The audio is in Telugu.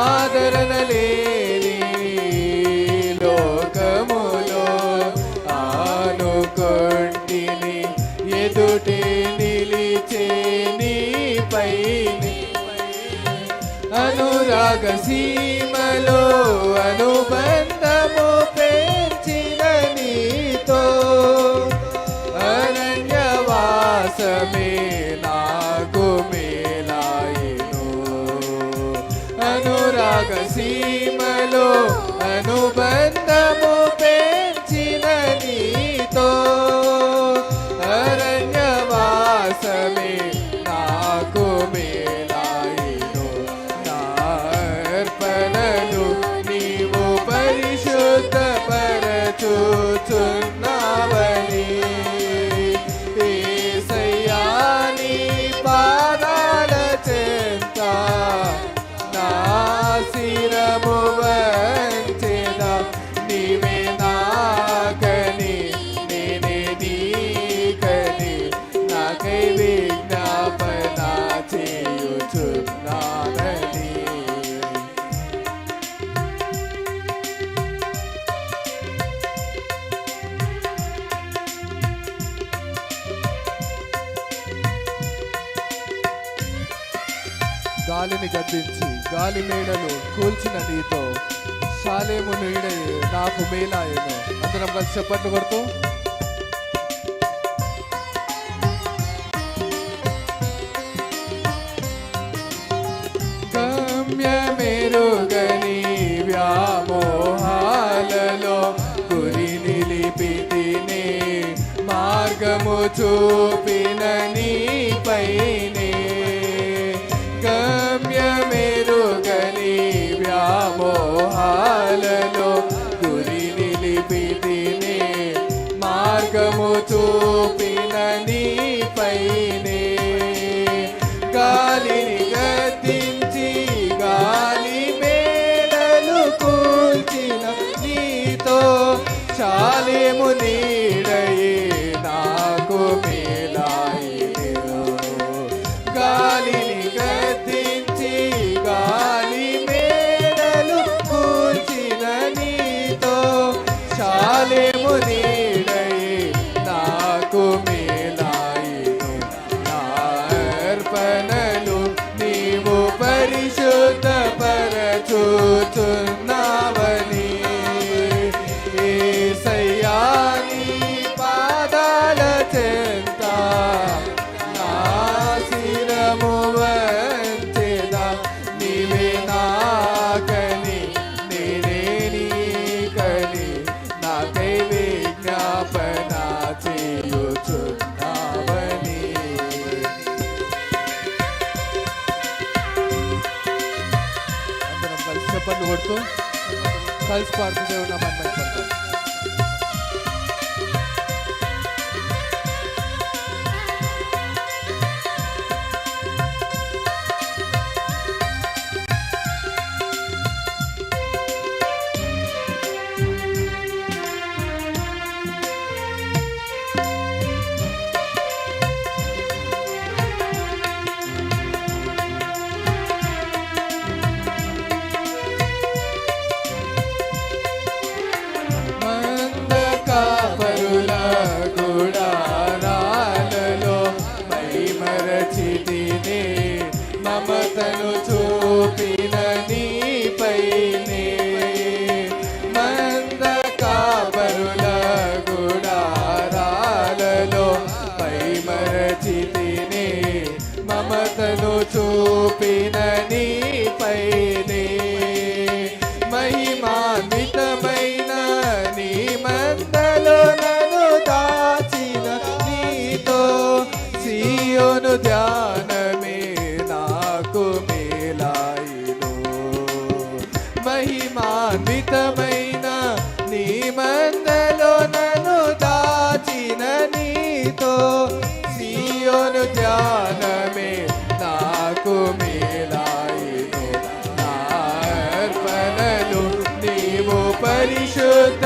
ఆదరణ లేని లోకములో ఆనుకొంటిని ఎదుటే నిలిచే నీపై అనురాగ సీమలో అనుబంధము పెంచిన నీతో అరణ్యవాసమే నాకు మేలాయెను అనురాగ సీమలో అనుబంధము పెంచిన నీతో అరణ్యవాసమే నాకు మేలాయెను నా అర్పణలు నీవు పరిశుద్ధపరచుచున్నావని యేసయ్యా నీ పాదాల చెంత నా శిరము వంచెదా నీవే నాకని నేనే నీకని నాకై విజ్ఞాపన చేయుచున్నానని గాలిని గద్దించి గాలి మేడలు కూల్చిన నీతో షాలేము నీడే నాకు మేలాయను. అందరం కలిసి చప్పట్లు కొడుతూ గమ్యమెరుగని వ్యామోహాలలో గురి నిలిపితినే మార్గము చూపిన నీపైనే గమ్యమెరుగని వ్యామోహాలలో గురి నిలిపితినే మార్గము చూపిన నీపైనే గాలిని గద్దించి గాలి మేడలు కూల్చిన నీతో షాలేము నీడయే నాకు మేలాయెను గాలిని గద్దించి గాలి మేడలు కూల్చిన నీతో షాలేము నీడయే నాకు మేలాయెను నా అర్పణలు నీవు పరిశుద్ధపరచుచున్నావని యేసయ్యా నీ పాదాల చెంత నా శిరము వంచెదా నీవే నాకని నేనే నీకని నాకై విజ్ఞాపన చేయుచున్నావని అందరం కలిసి చప్పట్లు కొడుతూ కలిసి పాడుతూ దేవుని నామాన్ని మహిమపరుద్దాం. మమతను చూపిన నీపైనే మంద కాపరుల గుడారాలలో మైమరచితినే మమతను చూపిన నీపైనే మహిమాన్వితమైన నీ మందలో నన్ను దాచిన నీతో సియోను ధ్యానమే నాకు మేలాయెను మహిమాన్వితమైన నీ మందలో నన్ను దాచిన నీతో సియోను ధ్యానమే నాకు మేలాయెను నా అర్పణలు నీవు పరిశుద్ధ